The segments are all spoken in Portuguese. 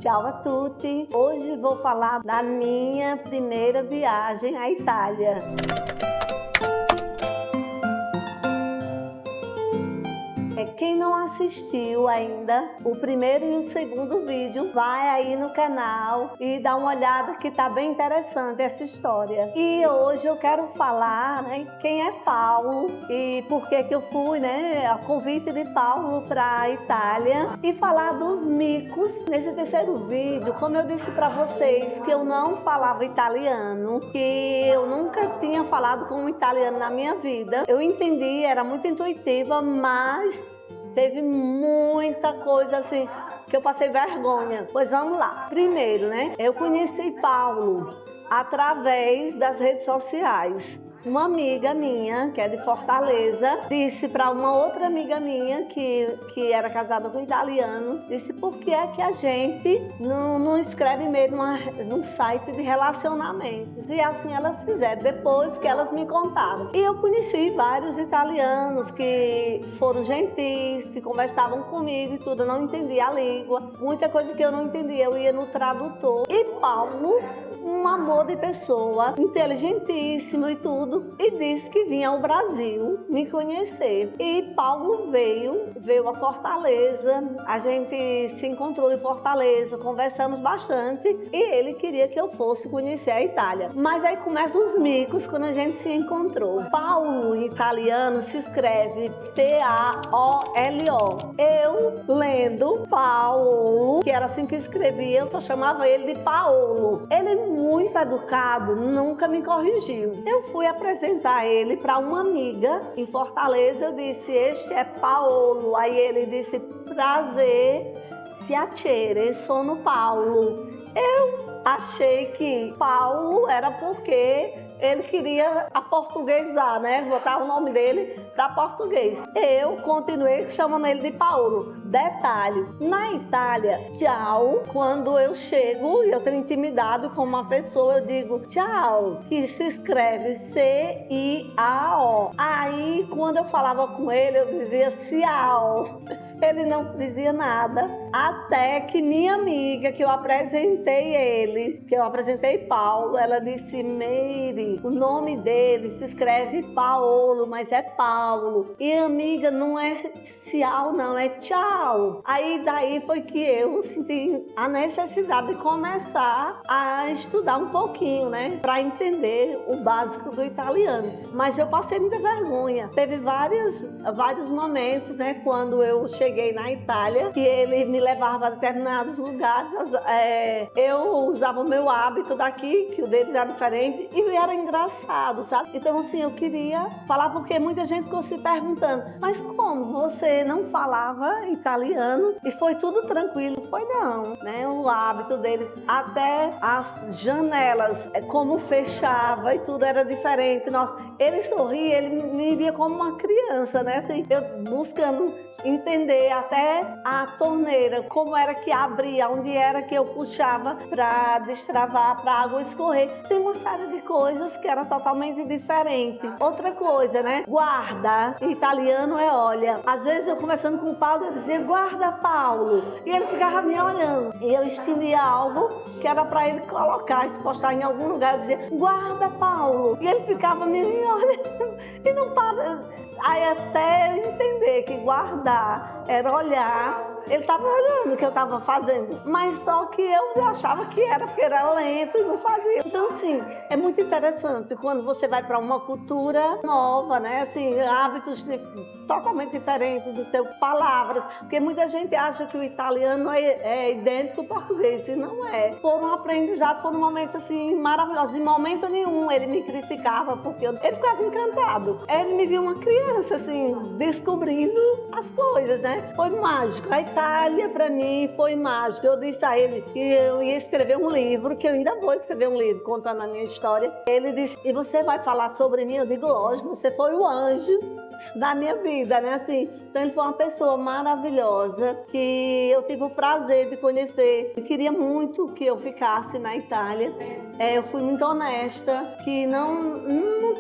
Ciao a tutti! Hoje vou falar da minha primeira viagem à Itália. Quem não assistiu ainda o primeiro e o segundo vídeo, vai aí no canal e dá uma olhada que tá bem interessante essa história. E hoje eu quero falar, quem é Paulo e por que eu fui, a convite de Paulo para a Itália, e falar dos micos. Nesse terceiro vídeo, como eu disse para vocês que eu não falava italiano, que eu nunca tinha falado com um italiano na minha vida, eu entendi, era muito intuitiva, mas teve muita coisa assim que eu passei vergonha. Pois vamos lá. Primeiro, eu conheci Paulo através das redes sociais. Uma amiga minha, que é de Fortaleza, disse para uma outra amiga minha, que era casada com um italiano, disse: por que é que a gente não escreve e-mail num site de relacionamentos? E assim elas fizeram, depois que elas me contaram. E eu conheci vários italianos que foram gentis, que conversavam comigo e tudo. Eu não entendia a língua, muita coisa que eu não entendia, eu ia no tradutor. E Paulo, um amor de pessoa, inteligentíssimo e tudo, e disse que vinha ao Brasil me conhecer. E Paulo veio a Fortaleza, a gente se encontrou em Fortaleza, conversamos bastante e ele queria que eu fosse conhecer a Itália. Mas aí começam os micos quando a gente se encontrou. Paulo em italiano se escreve P-A-O-L-O. Eu lendo Paulo, que era assim que escrevia, eu só chamava ele de Paolo. Ele muito educado, nunca me corrigiu. Eu fui apresentar ele para uma amiga em Fortaleza, eu disse: este é Paolo. Aí ele disse: prazer, piacere, sono Paulo. Eu achei que Paulo era porque ele queria aportuguesar, botar o nome dele para português. Eu continuei chamando ele de Paulo. Detalhe, na Itália, tchau, quando eu chego e eu tenho intimidade com uma pessoa, eu digo tchau, que se escreve C-I-A-O. Aí, quando eu falava com ele, eu dizia ciao. Ele não dizia nada, até que minha amiga, que eu apresentei Paulo, ela disse: Meire, o nome dele se escreve Paolo, mas é Paulo. E amiga, não é ciao não, é tchau. Aí daí foi que eu senti a necessidade de começar a estudar um pouquinho, para entender o básico do italiano. Mas eu passei muita vergonha. Teve vários momentos, quando eu cheguei na Itália, que ele me levava a determinados lugares, eu usava o meu hábito daqui, que o deles era diferente, e era engraçado, sabe? Então assim, eu queria falar, porque muita gente ficou se perguntando: mas como você não falava italiano e foi tudo tranquilo? Foi não, o hábito deles, até as janelas, como fechava e tudo era diferente. Nossa, ele sorria, ele me via como uma criança, assim, eu buscando entender até a torneira, como era que abria, onde era que eu puxava para destravar, para a água escorrer. Tem uma série de coisas que era totalmente diferente. Outra coisa, guarda, em italiano é olha. Às vezes eu conversando com o Paulo, eu dizia: guarda, Paulo, e ele ficava me olhando, e eu estendia algo que era para ele colocar, postar em algum lugar, eu dizia: guarda, Paulo, e ele ficava me olhando e não para. Aí até eu entender que guardar era olhar, ele estava olhando o que eu estava fazendo, mas só que eu achava que era porque era lento e não fazia. Então assim, é muito interessante quando você vai para uma cultura nova, assim, hábitos totalmente diferentes do seu, palavras, porque muita gente acha que o italiano é idêntico ao português, e não é. Foram aprendizados, foram momentos assim maravilhosos. Em momento nenhum ele me criticava, porque ele ficava encantado. Ele me viu uma criança assim, descobrindo as coisas, Foi mágico. A Itália para mim foi mágico. Eu disse a ele que eu ia escrever um livro, que eu ainda vou escrever um livro contando a minha história. Ele disse: e você vai falar sobre mim? Eu digo: lógico, você foi o anjo da minha vida, né? Assim, então ele foi uma pessoa maravilhosa que eu tive o prazer de conhecer. Eu queria muito que eu ficasse na Itália. Eu fui muito honesta, que não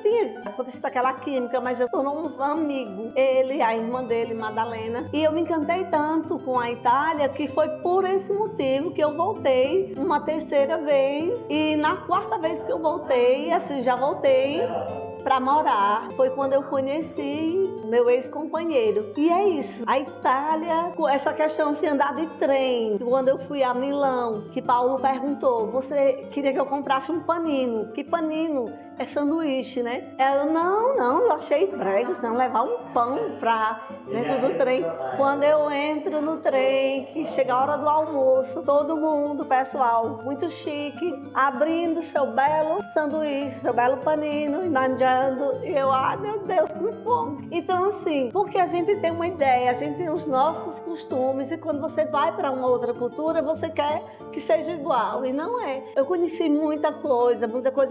tinha acontecido aquela química, mas eu tornou um amigo. Ele, a irmã dele, Madalena. E eu me encantei tanto com a Itália que foi por esse motivo que eu voltei uma terceira vez. E na quarta vez que eu voltei, assim, já voltei para morar. Foi quando eu conheci meu ex-companheiro. E é isso. A Itália, essa questão de andar de trem. Quando eu fui a Milão, que Paulo perguntou, você queria que eu comprasse um panino? Que panino? É sanduíche, né? Eu, não, eu achei brega, senão levar um pão pra dentro do trem. Quando eu entro no trem, que chega a hora do almoço, todo mundo, pessoal, muito chique, abrindo seu belo sanduíche, seu belo panino, e mangiando. E eu, ai meu Deus, que fome. Então assim, porque a gente tem uma ideia, a gente tem os nossos costumes, e quando você vai para uma outra cultura, você quer que seja igual, e não é. Eu conheci muita coisa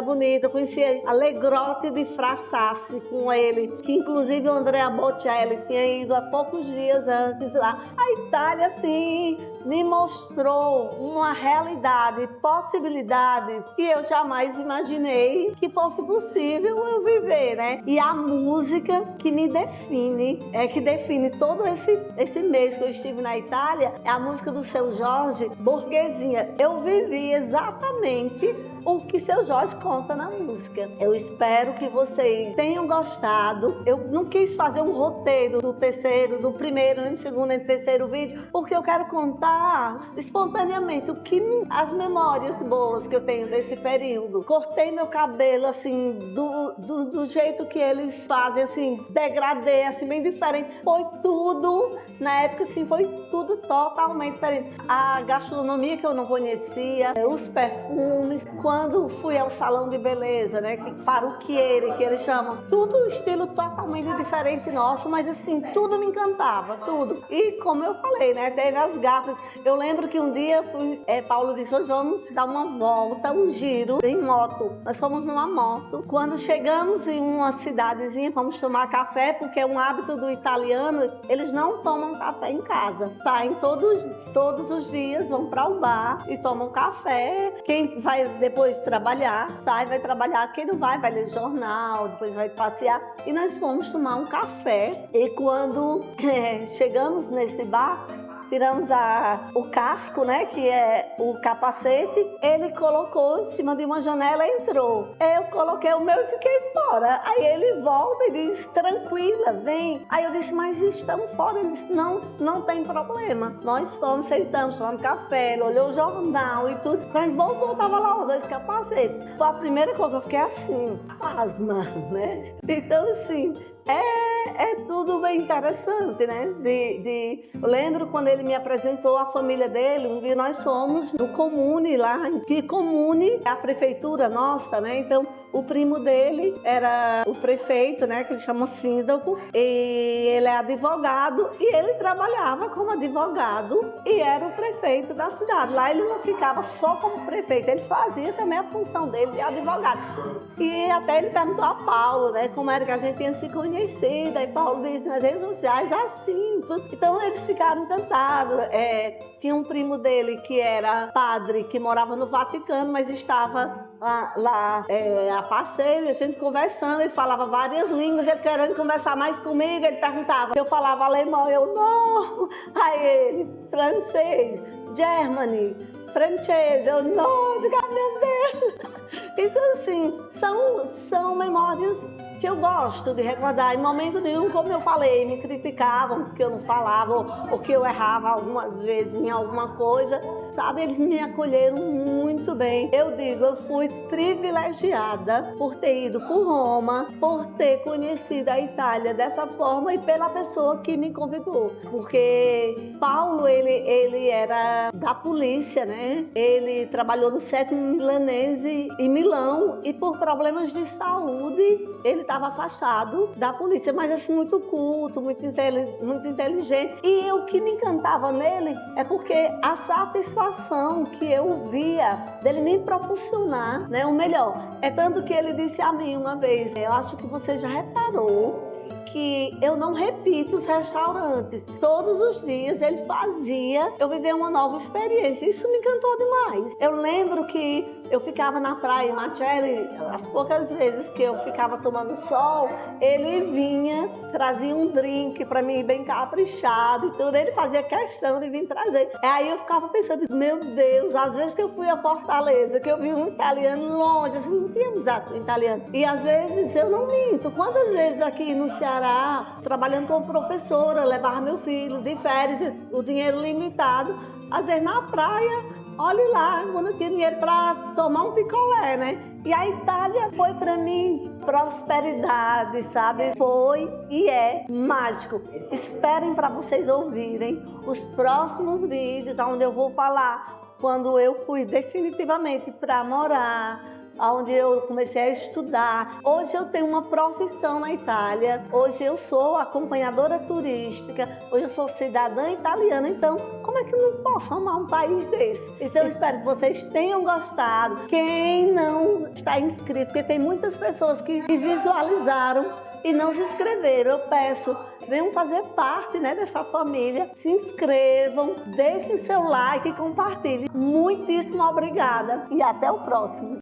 bonita, eu conheci a Legrotte de Frassace com ele, que inclusive o Andrea Bocelli tinha ido há poucos dias antes lá. A Itália, assim, me mostrou uma realidade, possibilidades que eu jamais imaginei que fosse possível eu viver, né? E a música que me define, que define todo esse mês que eu estive na Itália, é a música do Seu Jorge, Borguesinha. Eu vivi exatamente o que Seu Jorge conta na música. Eu espero que vocês tenham gostado. Eu não quis fazer um roteiro do terceiro, do primeiro, nem do segundo, nem do terceiro vídeo, porque eu quero contar espontaneamente as memórias boas que eu tenho desse período. Cortei meu cabelo, assim, do jeito que eles fazem, assim, degradê, assim, bem diferente. Foi tudo, na época, assim, foi tudo totalmente diferente. A gastronomia que eu não conhecia, os perfumes. Quando fui ao salão de beleza, né, paruquiere, que eles chamam, tudo estilo totalmente diferente nosso, mas assim, tudo me encantava, tudo. E como eu falei, né, teve as gafas. Eu lembro que um dia Paulo disse, hoje vamos dar uma volta, um giro em moto. Nós fomos numa moto. Quando chegamos em uma cidadezinha, fomos tomar café, porque é um hábito do italiano, eles não tomam café em casa. Saem todos os dias, vão para o bar e tomam café. Quem vai depois trabalhar, vai trabalhar. Quem não vai ler jornal, depois vai passear. E nós fomos tomar um café. E quando chegamos nesse bar, tiramos o casco, né, que é o capacete, ele colocou em cima de uma janela e entrou. Eu coloquei o meu e fiquei fora. Aí ele volta e diz, tranquila, vem. Aí eu disse, mas estamos fora. Ele disse, não tem problema. Nós fomos, sentamos, tomamos café, ele olhou o jornal e tudo. Quando a gente voltou, tava lá os dois capacetes. Foi a primeira coisa que eu fiquei assim, pasma, né? Então, assim, é tudo bem interessante, né? Eu lembro quando ele me apresentou a família dele, um dia nós fomos no Comune lá, que Comune é a prefeitura nossa, né? Então, o primo dele era o prefeito, né? Que eles chamam síndico, e ele é advogado, e ele trabalhava como advogado e era o prefeito da cidade. Lá ele não ficava só como prefeito, ele fazia também a função dele de advogado. E até ele perguntou a Paulo, né? Como era que a gente tinha se conhecido, aí Paulo disse nas redes sociais, assim, tudo. Então eles ficaram encantados. Tinha um primo dele que era padre, que morava no Vaticano, mas estava lá a passeio, e a gente conversando, ele falava várias línguas, ele querendo conversar mais comigo, ele perguntava se eu falava alemão, eu não. Aí ele, francês, Germany, francês, eu não, diga, meu Deus. Então assim, são memórias que eu gosto de recordar. Em momento nenhum, como eu falei, me criticavam porque eu não falava ou que eu errava algumas vezes em alguma coisa, sabe? Eles me acolheram muito bem. Eu digo, eu fui privilegiada por ter ido por Roma, por ter conhecido a Itália dessa forma e pela pessoa que me convidou. Porque Paulo, ele era da polícia, né? Ele trabalhou no 7º Milanese em Milão e por problemas de saúde, ele estava afastado da polícia, mas assim, muito culto, muito inteligente. E o que me encantava nele é porque a satisfação que eu via dele me proporcionar, né, o melhor. É tanto que ele disse a mim uma vez, eu acho que você já reparou que eu não repito os restaurantes. Todos os dias ele fazia eu viver uma nova experiência. Isso me encantou demais. Eu lembro que eu ficava na praia em Machelli, as poucas vezes que eu ficava tomando sol, ele vinha, trazia um drink para mim bem caprichado e tudo. Ele fazia questão de vir trazer. Aí eu ficava pensando, meu Deus, às vezes que eu fui a Fortaleza, que eu vi um italiano longe, assim, não tinha amizade com italiano. E às vezes, eu não minto, quantas vezes aqui no Ceará, trabalhando como professora, levava meu filho de férias, o dinheiro limitado, às vezes na praia, olhe lá, quando eu tinha dinheiro para tomar um picolé, né? E a Itália foi para mim prosperidade, sabe? Foi e é mágico. Esperem para vocês ouvirem os próximos vídeos, onde eu vou falar quando eu fui definitivamente para morar, onde eu comecei a estudar. Hoje eu tenho uma profissão na Itália, hoje eu sou acompanhadora turística, hoje eu sou cidadã italiana, então como é que eu não posso amar um país desse? Então eu espero que vocês tenham gostado. Quem não está inscrito, porque tem muitas pessoas que visualizaram e não se inscreveram, eu peço, venham fazer parte, né, dessa família, se inscrevam, deixem seu like e compartilhem. Muitíssimo obrigada e até o próximo.